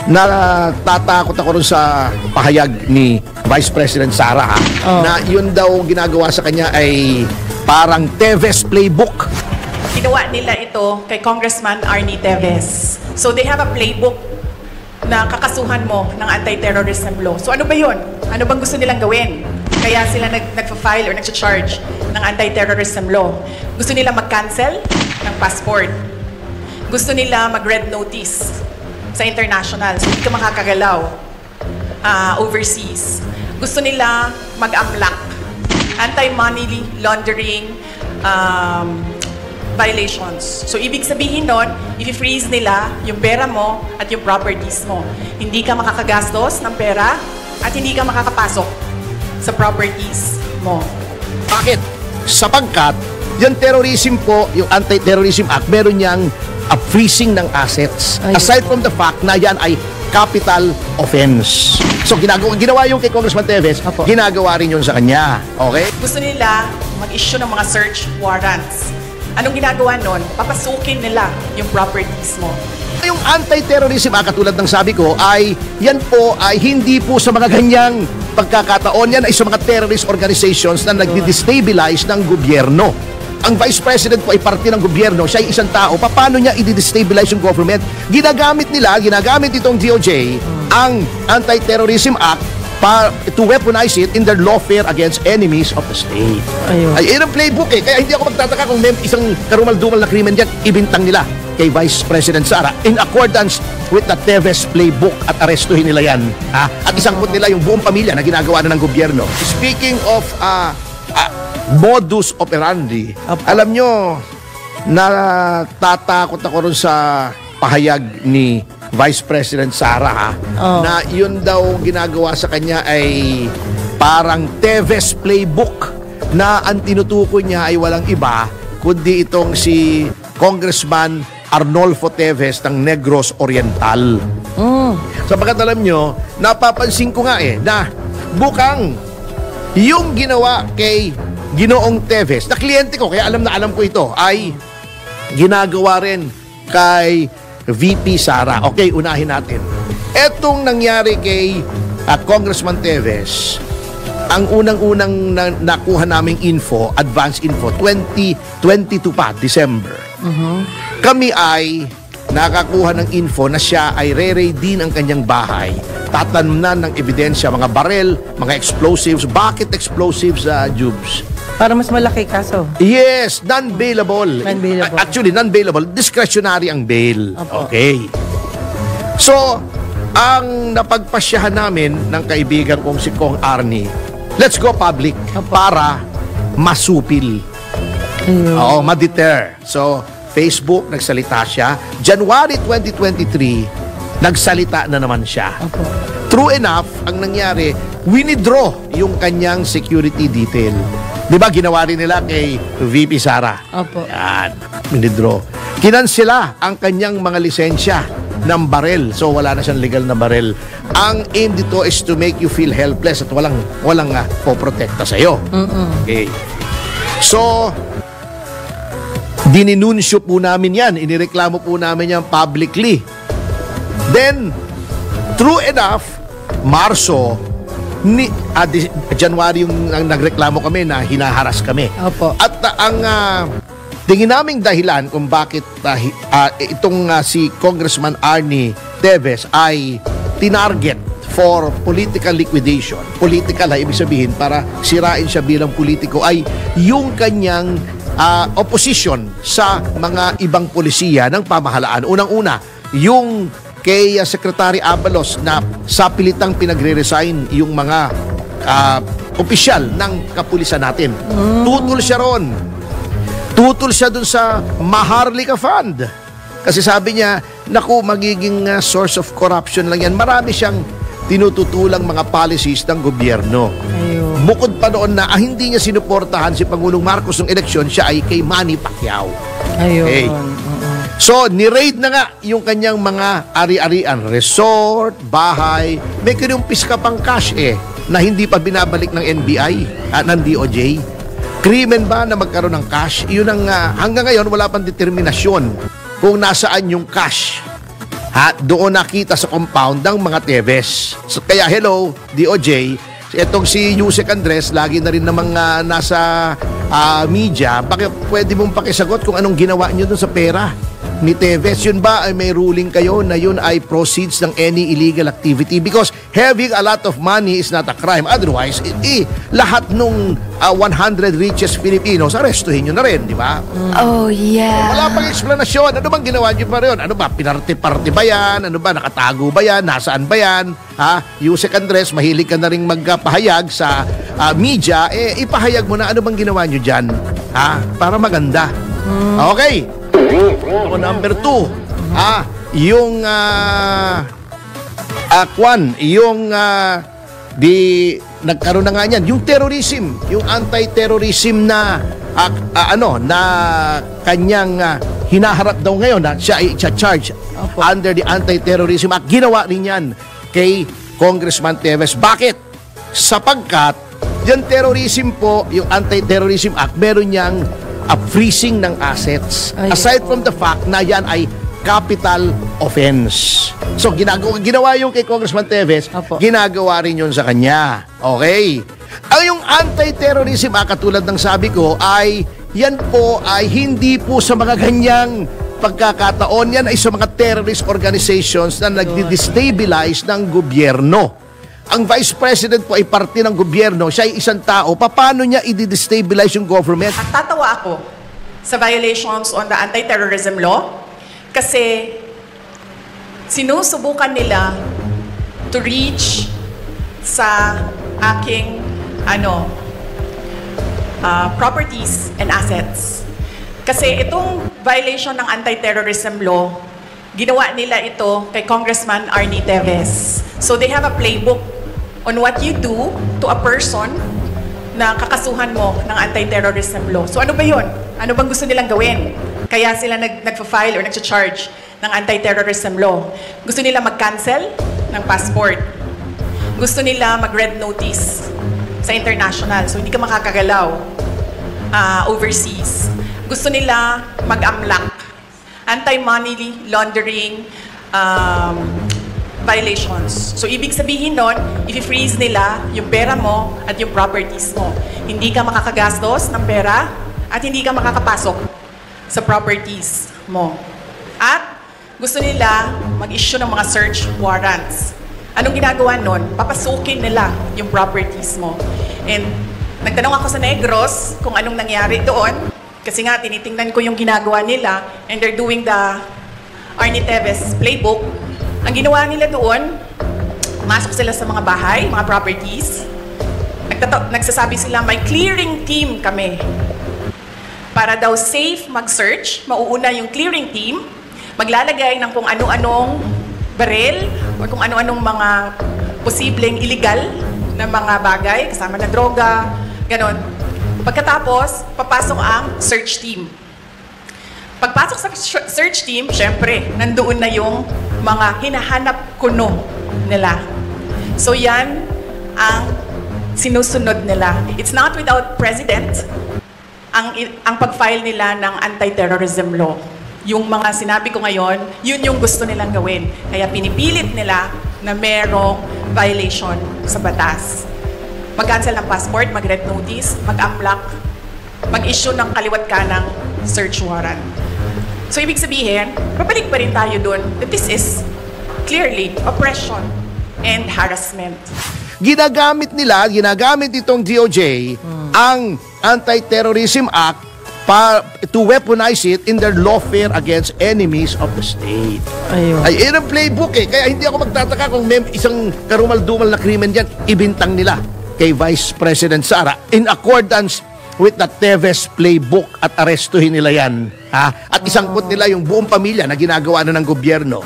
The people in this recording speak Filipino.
Natatakot ako rin sa pahayag ni Vice President Sara na yun daw ginagawa sa kanya ay parang Teves playbook. Ginawa nila ito kay Congressman Arnie Teves. So they have a playbook na kakasuhan mo ng anti-terrorism law. So ano ba yun? Ano bang gusto nilang gawin? Kaya sila nagfa-file or nag-charge ng anti-terrorism law. Gusto nila mag-cancel ng passport. Gusto nila mag-red notice sa international, so hindi ka makakagalaw overseas. Gusto nila mag-amlak, anti-money laundering violations. So ibig sabihin nun, i-freeze nila yung pera mo at yung properties mo. Hindi ka makakagastos ng pera at hindi ka makakapasok sa properties mo. Bakit? Sapagkat yung terrorism po, yung Anti-Terrorism Act, meron niyang freezing ng assets. Aside from the fact na yan ay capital offense. So ginawa yung kay Congressman Teves, ginagawa rin yun sa kanya. Okay? Gusto nila mag-issue ng mga search warrants. Anong ginagawa nun? Papasukin nila yung properties mo. Yung Anti-Terrorism Act, katulad ng sabi ko, ay yan po ay hindi po sa mga ganyang pagkakataon. Yan ay sa mga terrorist organizations na nagdi-destabilize ng gobyerno. Ang Vice President po ay parte ng gobyerno, siya ay isang tao. Paano niya i-destabilize yung government? Ginagamit itong DOJ, ang Anti-Terrorism Act to weaponize it in their lawfare against enemies of the state. Ay, yun ang playbook eh. Kaya hindi ako magtataka kung may isang karumal-dumal na krimen dyan, ibintang nila kay Vice President Sara in accordance with the Teves playbook at arestuhin nila yan. At isangkot nila yung buong pamilya na ginagawa na ng gobyerno. Speaking of modus operandi, alam nyo, natatakot ako rin sa pahayag ni Vice President Sara na yun daw ginagawa sa kanya ay parang Teves playbook na ang tinutukoy niya ay walang iba kundi itong si Congressman Arnolfo Teves ng Negros Oriental. Sapagkat alam nyo, napapansin ko nga na bukang yung ginawa kay Ginoong Teves, na kliyente ko, kaya alam na alam ko ito, ay ginagawa rin kay VP Sara. Okay, unahin natin. Etong nangyari kay Congressman Teves, ang unang-unang nakuha naming info, advance info, 2022 pa, December. Kami ay nakakuha ng info na siya ay re-raid din ang kanyang bahay. Tatanumnan ng ebidensya, mga barel, mga explosives. Bakit explosives, Jubes? Para mas malaki kaso. Yes, non-bailable. Actually, non-bailable. Discretionary ang bail. Okay. So, ang napagpasyahan namin ng kaibigan kong si Kong Arnie, let's go public para masupil. Ma-deter. So, Facebook, nagsalita siya. January 2023, nagsalita na naman siya. True enough, ang nangyari, winidraw yung kanyang security detail. Di ba ginawa rin nila kay VP Sara? Yan, winidraw. Kinansela ang kanyang mga lisensya ng barel. So wala na siyang legal na barel. Ang aim dito is to make you feel helpless at walang poprotekta sa'yo. Okay. So, dininunsyo po namin yan. Inireklamo po namin yan publicly. Then, true enough, Marso, January yung nagreklamo kami na hinaharas kami. At ang tingin naming dahilan kung bakit itong si Congressman Arnie Teves ay tinarget for political liquidation. Political, ibig sabihin, para sirain siya bilang politiko, ay yung kanyang opposition sa mga ibang polisiya ng pamahalaan. Unang-una, yung kay Secretary Abalos na sa pilitang pinagre-resign yung mga opisyal ng kapulisan natin. Tutol siya ron. Tutol siya dun sa Maharlika Fund. Kasi sabi niya, naku, magiging source of corruption lang yan. Marami siyang tinututulang mga policies ng gobyerno. Bukod pa doon na hindi niya sinuportahan si Pangulong Marcos ng eleksyon, siya ay kay Manny Pacquiao. Okay. So, ni-raid na nga yung kanyang mga ari-arian, resort, bahay. May kinumpis ka pang cash na hindi pa binabalik ng NBI at ng DOJ. Krimen ba na magkaroon ng cash? Yun ang hanggang ngayon wala pang determinasyon kung nasaan yung cash. doon nakita sa compound ng mga Teves. So, kaya hello, DOJ, etong si Yusek Andres, lagi na rin namang nasa media, pwede mong pakisagot kung anong ginawa nyo dun sa pera ni Teves. Yun ba ay may ruling kayo na yun ay proceeds ng any illegal activity? Because having a lot of money is not a crime. Otherwise, lahat nung 100 richest Filipinos, arestuhin nyo na rin, di ba? Oh, yeah. Wala pang explanasyon. Ano bang ginawa nyo pa rin? Ano ba? Pinarte-parte ba yan? Ano ba? Nakatago ba yan? Nasaan ba yan? Yusek Andres, mahilig ka na rin magpahayag sa media. Ipahayag mo na ano bang ginawa nyo dyan? Para maganda. Okay. So, number 2, yung nagkaroon na nga niyan, yung terrorism, yung anti-terrorism na na kanyang hinaharap daw ngayon na siya ay charge under the Anti-Terrorism Act. Ginawa rin yan kay Congressman Teves. Bakit? Sapagkat yung terrorism po, yung Anti-Terrorism Act, meron niyang freezing ng assets. Aside from the fact na yan ay capital offense. So, ginawa yung kay Congressman Teves, ginagawa rin yun sa kanya. Okay. Ang yung Anti-Terrorism Act, katulad ng sabi ko, ay yan po ay hindi po sa mga ganyang pagkakataon. Yan ay sa mga terrorist organizations na nagdi-destabilize ng gobyerno. Ang Vice President po ay parte ng gobyerno. Siya ay isang tao. Paano niya i-destabilize yung government? At tatawa ako sa violations on the anti-terrorism law kasi sinusubukan nila to reach sa aking properties and assets. Kasi itong violation ng anti-terrorism law, ginawa nila ito kay Congressman Arnie Teves. So they have a playbook on what you do to a person na kakasuhan mo ng anti-terrorism law. So ano ba yun? Ano bang gusto nilang gawin? Kaya sila nagpa-file or nag-charge ng anti-terrorism law. Gusto nila mag-cancel ng passport. Gusto nila mag-red notice sa international. So hindi ka makakagalaw overseas. Gusto nila mag-amlak. Anti-money laundering violations. So, ibig sabihin nun, i-freeze nila yung pera mo at yung properties mo. Hindi ka makakagastos ng pera at hindi ka makakapasok sa properties mo. At gusto nila mag-issue ng mga search warrants. Anong ginagawa nun? Papasukin nila yung properties mo. And nagtanong ako sa Negros kung anong nangyari doon. Kasi nga, tinitingnan ko yung ginagawa nila and they're doing the Arnie Teves playbook. Ang ginawa nila doon, masok sila sa mga bahay, mga properties. Nagsasabi sila, may clearing team kami. Para daw safe mag-search, mauuna yung clearing team, maglalagay ng kung ano-anong baril o kung ano-anong mga posibleng illegal na mga bagay, kasama na droga, ganon. Pagkatapos, papasok ang search team. Pagpasok sa search team, syempre, nandoon na yung mga hinahanap kuno nila. So yan ang sinusunod nila. It's not without precedent ang pag-file nila ng anti-terrorism law. Yung mga sinabi ko ngayon, yun yung gusto nilang gawin. Kaya pinipilit nila na merong violation sa batas. Mag-cancel ng passport, mag-red notice, mag-amlak, mag-issue ng kaliwat kanang search warrant. So, ibig sabihin, babalik pa rin tayo dun that this is clearly oppression and harassment. Ginagamit itong DOJ ang Anti-Terrorism Act to weaponize it in their lawfare against enemies of the state. Ayun. Ay, yun ang playbook eh. Kaya hindi ako magtataka kung may isang karumal-dumal na krimen dyan, ibintang nila kay Vice President Sara in accordance with the Teves playbook at arestuhin nila yan. At isangkot nila yung buong pamilya na ginagawa na ng gobyerno.